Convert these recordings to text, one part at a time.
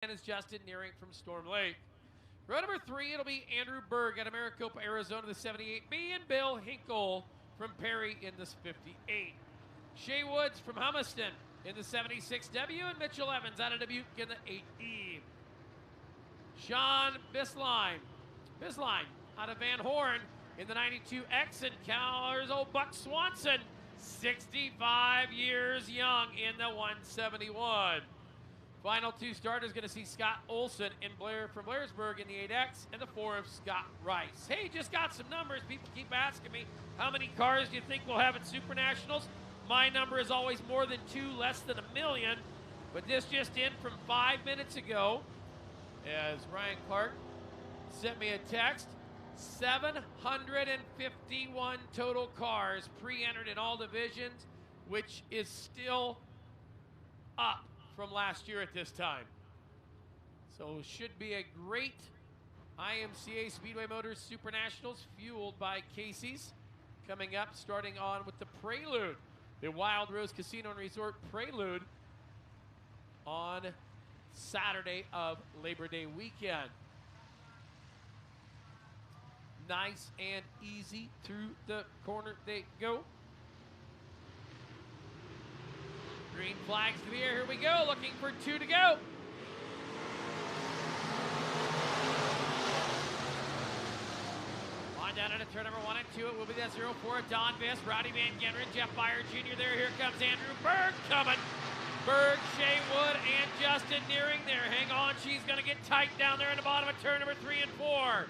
and is Justin Nearing from Storm Lake. Row number 3, it'll be Andrew Berg out of Maricopa, Arizona, the 78B, and Bill Hinkle from Perry in this 58. Shea Woods from Humiston in the 76W, and Mitchell Evans out of Dubuque in the 8E. Sean Bisline out of Van Horn in the 92X, and Caller's old Buck Swanson, 65 years young in the 171. Final two starters going to see Scott Olson from Blairsburg in the 8X and the 4 of Scott Rice. Hey, just got some numbers. People keep asking me, how many cars do you think we'll have at Super Nationals? My number is always more than 2, less than 1 million. But this just in from 5 minutes ago, as Ryan Clark sent me a text, 751 total cars pre-entered in all divisions, which is still up from last year at this time. So it should be a great IMCA Speedway Motors Super Nationals fueled by Casey's coming up, starting on with the Prelude, the Wild Rose Casino and Resort Prelude on Saturday of Labor Day weekend. Nice and easy through the corner they go. Green flags to the air, here we go, looking for 2 to go. On down into turn number 1 and 2, it will be that 0-4 Don Viss, Rowdy Van Genderen, Jeff Byer Jr. there. Here comes Andrew Berg coming. Berg, Shea Wood, and Justin Nearing there. Hang on, she's gonna get tight down there in the bottom of turn number 3 and 4.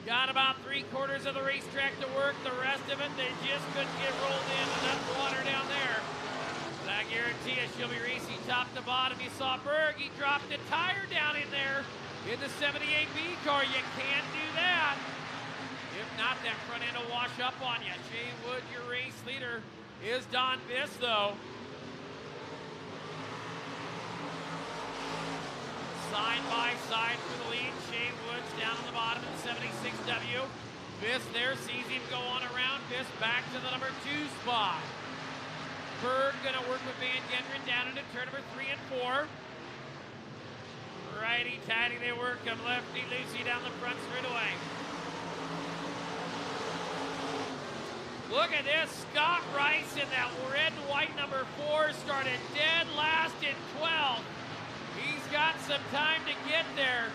Got about 3/4 of the racetrack to work. The rest of it, they just couldn't get rolled in. Enough water down there. But I guarantee you she'll be racing top to bottom. You saw Berg, he dropped a tire down in there in the 78B car. You can't do that. If not, that front end will wash up on you. Shea Wood, your race leader, is Don Viss, though. Side by side for the lead. Shea Woods down on the bottom in the 76W. Viss there sees him go on around. Viss back to the number 2 spot. Berg gonna work with Van Genderen down into turn number 3 and 4. Righty-tighty they work him. Lefty-loosey down the front straightaway. Look at this. Scott Rice in that red and white number 4 started dead last in 12th. He's got some time to get there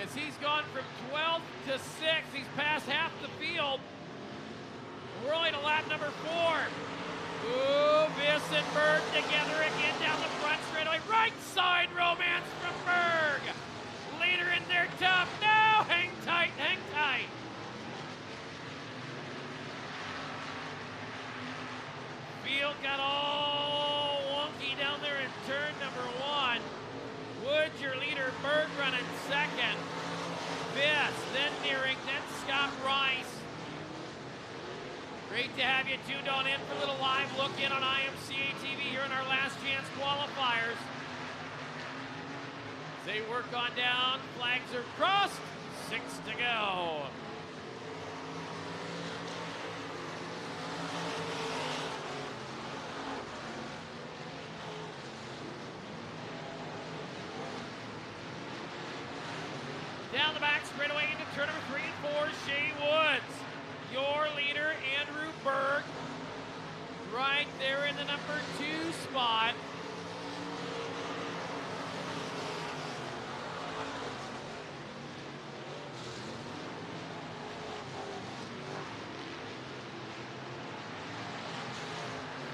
as he's gone from 12th to 6th. He's passed half the field. We're only to lap number 4. Ooh, Viss and Berg together again down the front straightaway. Right side romance from Berg. Leader in there tough. No, hang tight, hang tight. Field got all wonky down there in turn number 1. Woods, your leader, Berg running second. Viss, then Nearing, then Scott Rice. Great to have you tuned on in for a little live look in on IMCA TV here in our last chance qualifiers. As they work on down, flags are crossed, 6 to go. Down the back straightaway into turn number 3 and 4, Shea Woods. Your leader, Andrew Berg, right there in the number 2 spot.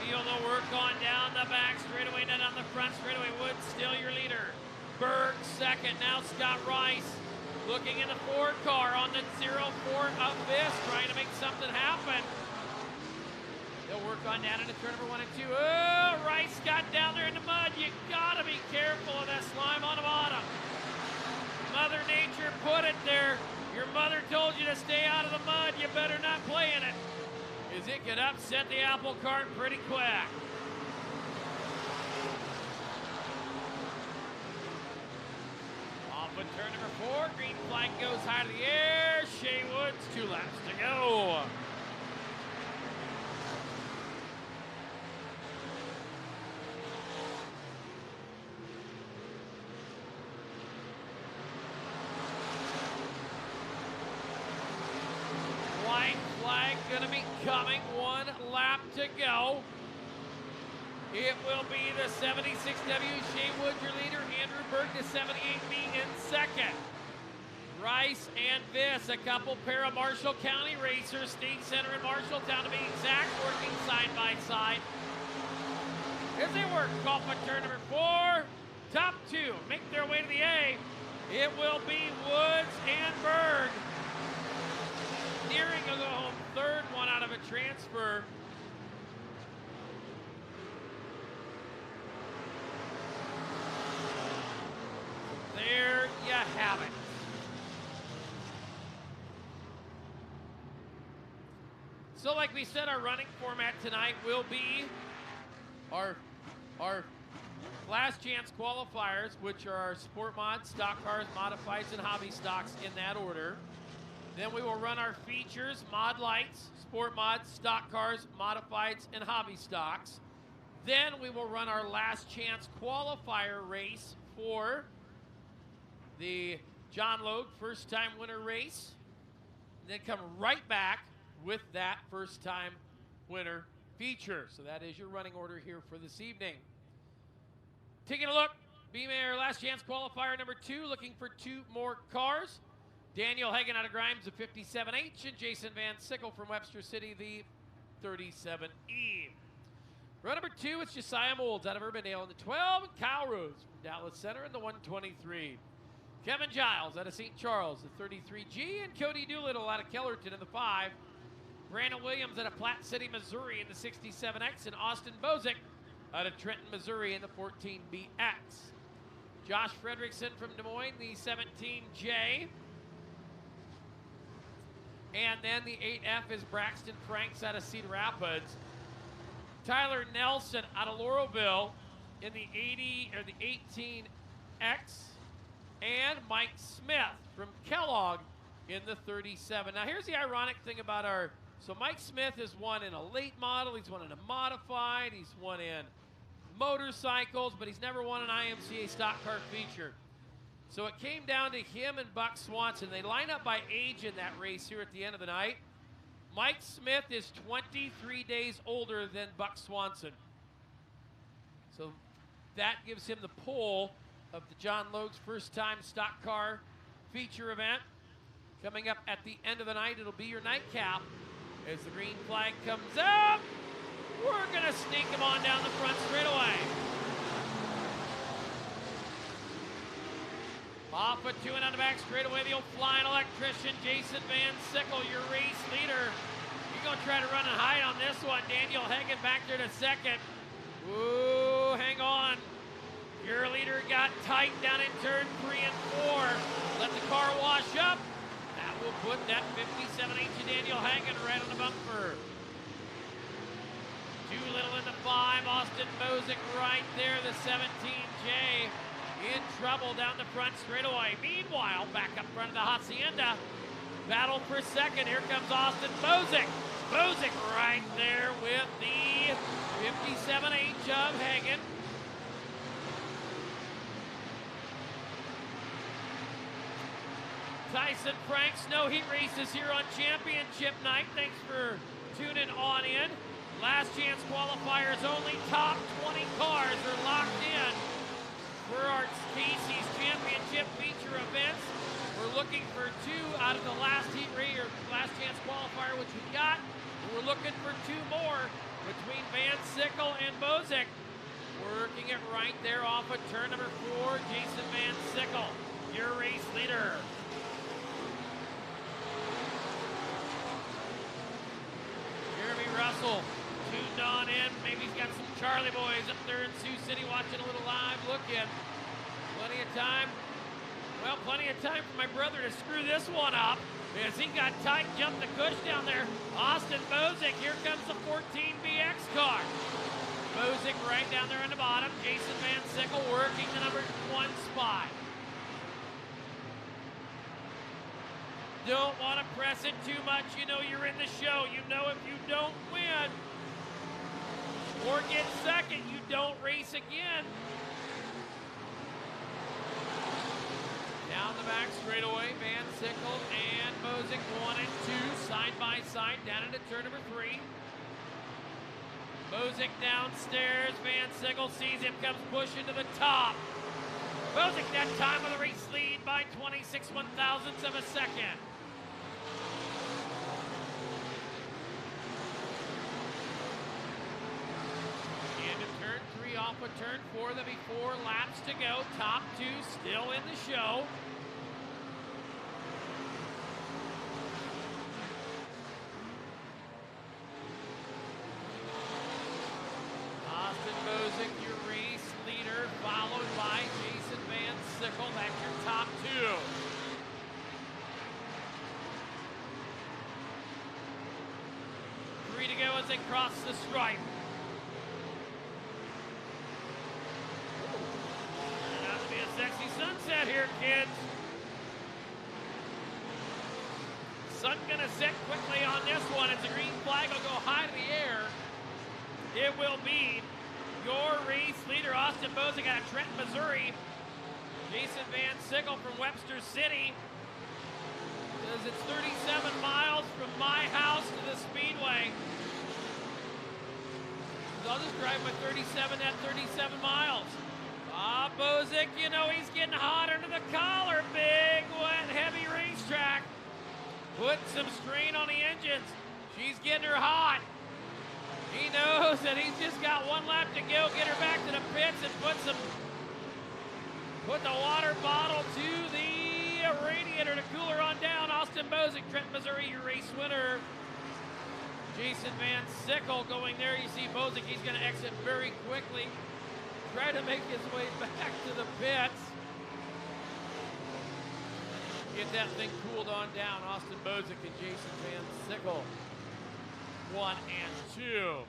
Field will work on down the back straightaway, not on the front straightaway. Woods still your leader. Berg second, now Scott Rice. Looking in the 4 car on the 0-4 of Viss, trying to make something happen. They'll work on down into turn number 1 and 2. Oh, Rice got down there in the mud. You gotta be careful of that slime on the bottom. Mother Nature put it there. Your mother told you to stay out of the mud. You better not play in it, as it could upset the apple cart pretty quick. Off with turn number 4, green flag goes high to the air. Shea Woods, 2 laps to go. flag going to be coming. 1 lap to go. It will be the 76W Shea Woods, your leader. Andrew Berg, the 78B in second. Rice and Viss, a couple pair of Marshall County racers, State Center and Marshalltown to be exact, working side by side. As they work off of turn number 4, top 2 make their way to the A. It will be Woods and Berg. Nearing a go-home third one out of a transfer. There you have it. So like we said, our running format tonight will be our last chance qualifiers, which are our sport mods, stock cars, modifieds, and hobby stocks in that order. Then we will run our features, mod lights, sport mods, stock cars, modifieds, and hobby stocks. Then we will run our last chance qualifier race for the John Logue first time winner race. And then come right back with that first time winner feature. So that is your running order here for this evening. Taking a look, B-Mayor last chance qualifier number 2, looking for 2 more cars. Daniel Hagen out of Grimes, the 57H, and Jason Van Sickle from Webster City, the 37E. Run number 2, it's Josiah Molds out of Urbandale in the 12, and Kyle Rhodes from Dallas Center in the 123. Kevin Giles out of St. Charles, the 33G, and Cody Doolittle out of Kellerton in the 5. Brandon Williams out of Platte City, Missouri in the 67X, and Austin Bozick out of Trenton, Missouri in the 14BX. Josh Fredrickson from Des Moines, the 17J. And then the 8F is Braxton Franks out of Cedar Rapids. Tyler Nelson out of Laurelville in the 80 or the 18X. And Mike Smith from Kellogg in the 37. Now here's the ironic thing about so Mike Smith has won in a late model, he's won in a modified, he's won in motorcycles, but he's never won an IMCA stock car feature. So it came down to him and Buck Swanson. They line up by age in that race here at the end of the night. Mike Smith is 23 days older than Buck Swanson. So that gives him the pole of the John Logue's first time stock car feature event. Coming up at the end of the night, it'll be your nightcap. As the green flag comes up, we're gonna sneak him on down the front straightaway. Off a 2 and on the back straightaway, the old flying electrician, Jason Van Sickle, your race leader. You're gonna try to run and hide on this one. Daniel Hagen back there to second. Ooh, hang on. Your leader got tight down in turn 3 and 4. Let the car wash up. That will put that 57H of Daniel Hagen right on the bumper. Doolittle in the 5, Austin Bozick right there, the 17J. In trouble down the front straightaway. Meanwhile, back up front of the Hacienda. Battle for second. Here comes Austin Bozick. Bozick right there with the 57H of Hagen. Tyson Franks, no heat races here on championship night. Thanks for tuning on in. Last chance qualifiers only. Top 20 cars are locked in for our Casey's championship feature events. We're looking for 2 out of the last heat race or last chance qualifier, which we got. And we're looking for 2 more between Van Sickle and Bozick. Working it right there off of turn number 4, Jason Van Sickle, your race leader. Jeremy Russell tuned on in. Maybe he's got some Charlie boys up there in Sioux City watching a little live look-in. Plenty of time. Well, plenty of time for my brother to screw this one up as he got tight, jumped the cush down there. Austin Bozick, here comes the 14BX car. Bozick right down there on the bottom. Jason Van Sickle working the number 1 spot. Don't want to press it too much. You know you're in the show. You know if you don't win or get second, you don't race again. Down the back straightaway. Van Sickle and Mosick 1 and 2 side by side down into turn number 3. Mosick downstairs. Van Sickle sees him, comes pushing to the top. Mosick that time with a race lead by 26 one-thousandths of a second. Into turn 3 off of turn 4. There'll be 4 laps to go. Top 2 still in the show. Austin Mosick, your race leader, followed by Jason Van Sickle. That's your top 2. Three to go as they cross the stripe. Turns out to be a sexy sunset here, kids. Sun gonna set quickly on this one as the green flag will go high to the air. It will be your race leader, Austin Mosick out of Trenton, Missouri. Jason Van Sickle from Webster City. Says it's 37 miles from my house to the Speedway. So I'll just drive my 37 at 37 miles. Bob Mosick, you know he's getting hot under the collar. Big, wet, heavy racetrack. Put some strain on the engines. She's getting her hot. He knows that he's just got 1 lap to go, get her back to the pits and put the water bottle to the radiator to cool her on down. Austin Mosick, Trenton, Missouri, your race winner. Jason Van Sickle going there. You see Mosick, he's going to exit very quickly. Try to make his way back to the pits. Get that thing cooled on down. Austin Mosick and Jason Van Sickle. 1 and 2.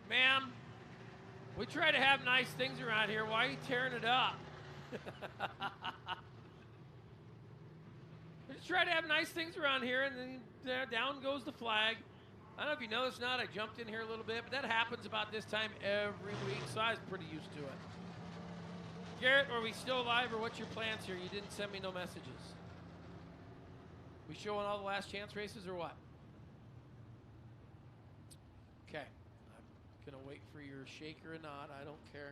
Ma'am, we try to have nice things around here. Why are you tearing it up? We just try to have nice things around here, and then down goes the flag. I don't know if you noticed or not, I jumped in here a little bit, but that happens about this time every week, so I was pretty used to it. Garrett, are we still alive, or what's your plans here? You didn't send me no messages. We showing all the last chance races, or what? Okay. I'm going to wait for your shaker or not. I don't care.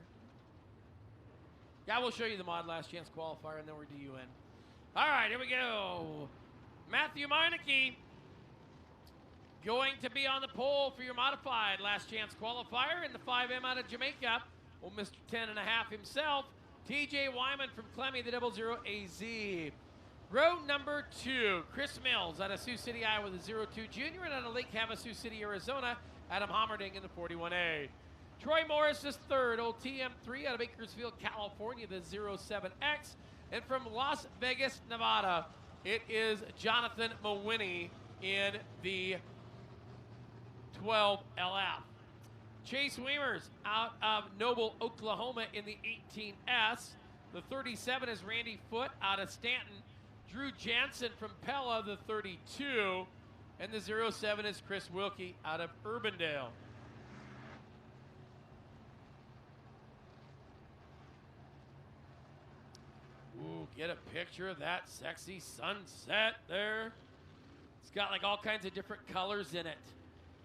Yeah, we'll show you the mod last chance qualifier, and then we're DUN. All right, here we go. Matthew Meineke going to be on the pole for your modified last chance qualifier in the 5M out of Jamaica. Well, Mr. 10.5 himself. TJ Wyman from Clemmy, the 00AZ. Row number 2, Chris Mills out of Sioux City, Iowa, the 02 Junior, and out of Lake Havasu City, Arizona, Adam Hommerding in the 41A. Troy Morris is 3rd, old TM3 out of Bakersfield, California, the 07X. And from Las Vegas, Nevada, it is Jonathan Mawhinney in the 12LF. Chase Weimers out of Noble, Oklahoma in the 18S. The 37 is Randy Foote out of Stanton. Drew Jansen from Pella, the 32. And the 07 is Chris Wilkie out of Urbandale. Ooh, get a picture of that sexy sunset there. It's got like all kinds of different colors in it.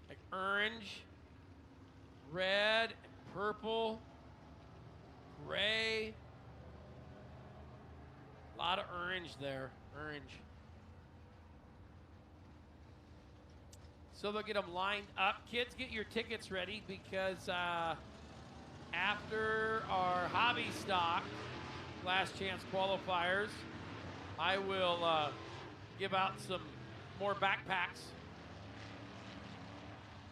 Like orange, red, purple, gray. A lot of orange there, orange. So they'll get them lined up. Kids, get your tickets ready because after our hobby stock last chance qualifiers, I will give out some more backpacks.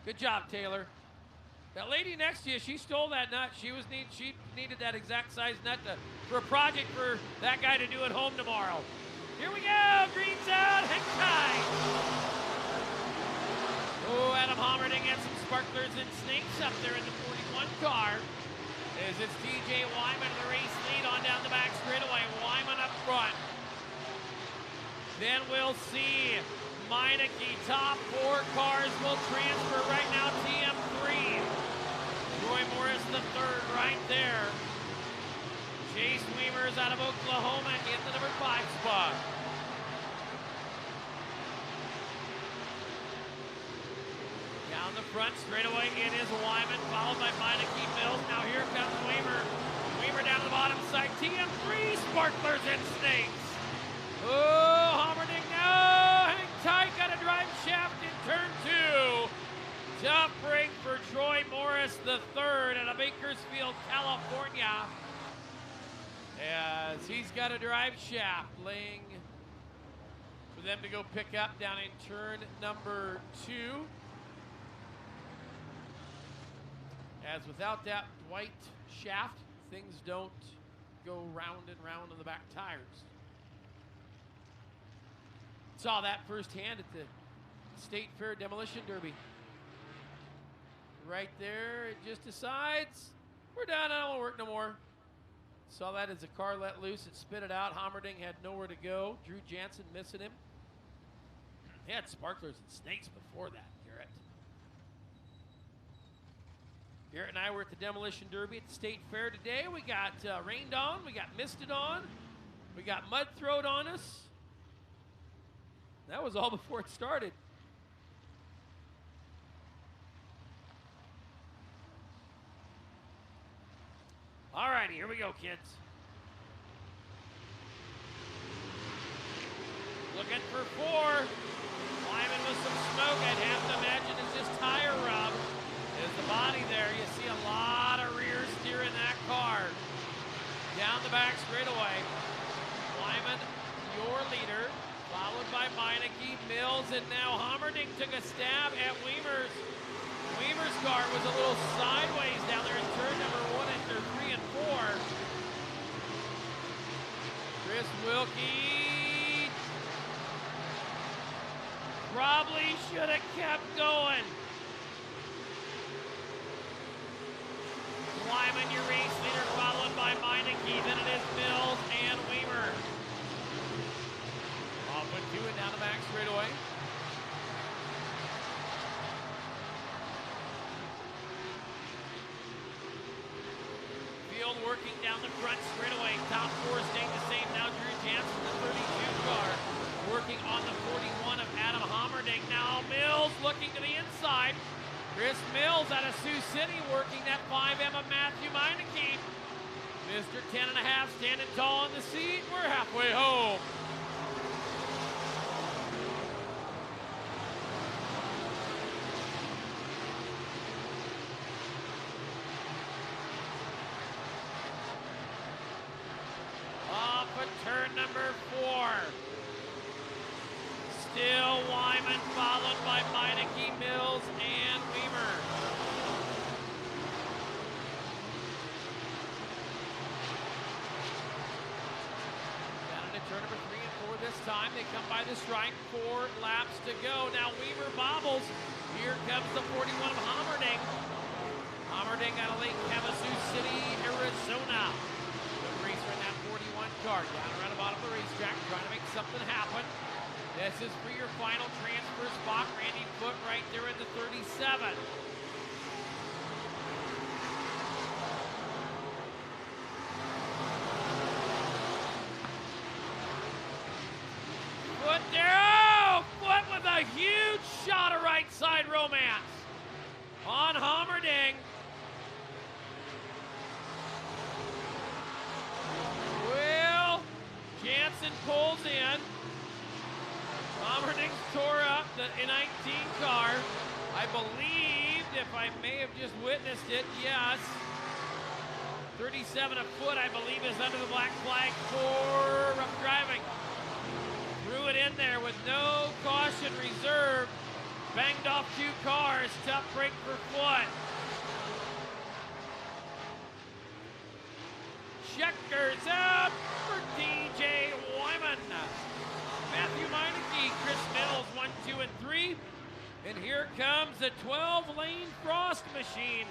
Good job, Taylor. That lady next to you, she stole that nut. She needed that exact size nut for a project for that guy to do at home tomorrow. Here we go, green's out, hang tight. Oh, Adam Hommerding had some sparklers and snakes up there in the 41 car. As it's TJ Wyman, the race lead on down the back straightaway. Wyman up front. Then we'll see Meineke. Top 4 cars will transfer right now. right there. Chase Weimer's out of Oklahoma in the number 5 spot. Down the front straightaway, it is Wyman, followed by Meineke Mills. Now here comes Weimer. Weimer down the bottom side. TM3, Sparklers and Snakes. Oh, Hommerding now. Hang tight, got a drive shaft in turn 2. Tough break for Troy Morris III out of Bakersfield, California. As he's got a drive shaft laying for them to go pick up down in turn number 2. As without that white shaft, things don't go round and round on the back tires. Saw that firsthand at the State Fair Demolition Derby. Right there, it just decides, we're done, I don't want to work no more. Saw that as the car let loose, it spit it out. Hommerding had nowhere to go. Drew Jansen missing him. He had Sparklers and Snakes before that, Garrett. Garrett and I were at the Demolition Derby at the State Fair today. We got rained on, we got misted on, we got mud thrown on us. That was all before it started. All righty, here we go, kids. Looking for 4. Lyman with some smoke. I'd have to imagine it's just tire rub. Is the body there? You see a lot of rear steer in that car. Down the back straightaway. Lyman, your leader, followed by Meineke, Mills, and now Hommerding took a stab at Weimer's. Weimer's car was a little sideways down there in turn number 3 and 4. Chris Wilkie probably should have kept going. Lyman, your race leader, followed by Meineke. Then it is Mills and Weimer. Off with 2 and down the back straightaway. Working down the front straightaway. Top 4 staying the same. Now Drew Jansen, the 32 car, working on the 41 of Adam Hommerding. Now Mills looking to the inside. Chris Mills out of Sioux City working that 5M of Matthew Meineke. Mr. 10.5 standing tall in the seat. We're halfway home. Turn number 4. Still Wyman, followed by Meineke, Mills, and Weimer. Down into turn number 3 and 4 this time. They come by the stripe, 4 laps to go. Now Weimer bobbles. Here comes the 41 of Hommerding. Hommerding out of Lake Havasu City, Arizona. Racer in that 41 car, down around the bottom of the racetrack, trying to make something happen. This is for your final transfer spot. Randy Foote right there in the 37. Foote there, oh! Foote with a huge shot of right side romance on Hommerding. Jansen pulls in. Hommerding tore up the 19 car. I believed, if I may have just witnessed it, yes. 37 a foot, I believe, is under the black flag for rough driving. Threw it in there with no caution reserved. Banged off 2 cars. Tough break for Foote. Checkers out for DJ Wyman. Matthew Meineke, Chris Mills, 1, 2, and 3. And here comes the 12-lane Frost machine.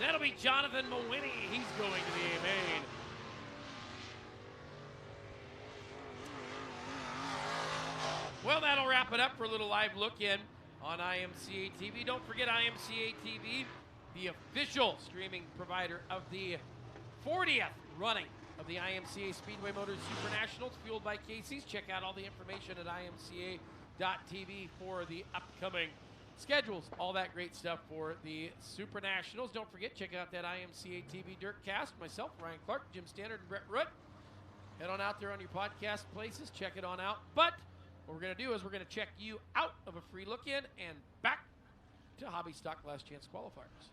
That'll be Jonathan Mawhinney. He's going to the main. Well, that'll wrap it up for a little live look in on IMCA TV. Don't forget IMCA TV, the official streaming provider of the 40th running of the IMCA Speedway Motors Super Nationals, fueled by Casey's. Check out all the information at imca.tv for the upcoming schedules, all that great stuff for the Super Nationals. Don't forget, check out that IMCA TV Dirtcast. Myself, Ryan Clark, Jim Standard, and Brett Root. Head on out there on your podcast places. Check it on out. But what we're going to do is we're going to check you out of a free look-in and back to Hobby Stock Last Chance qualifiers.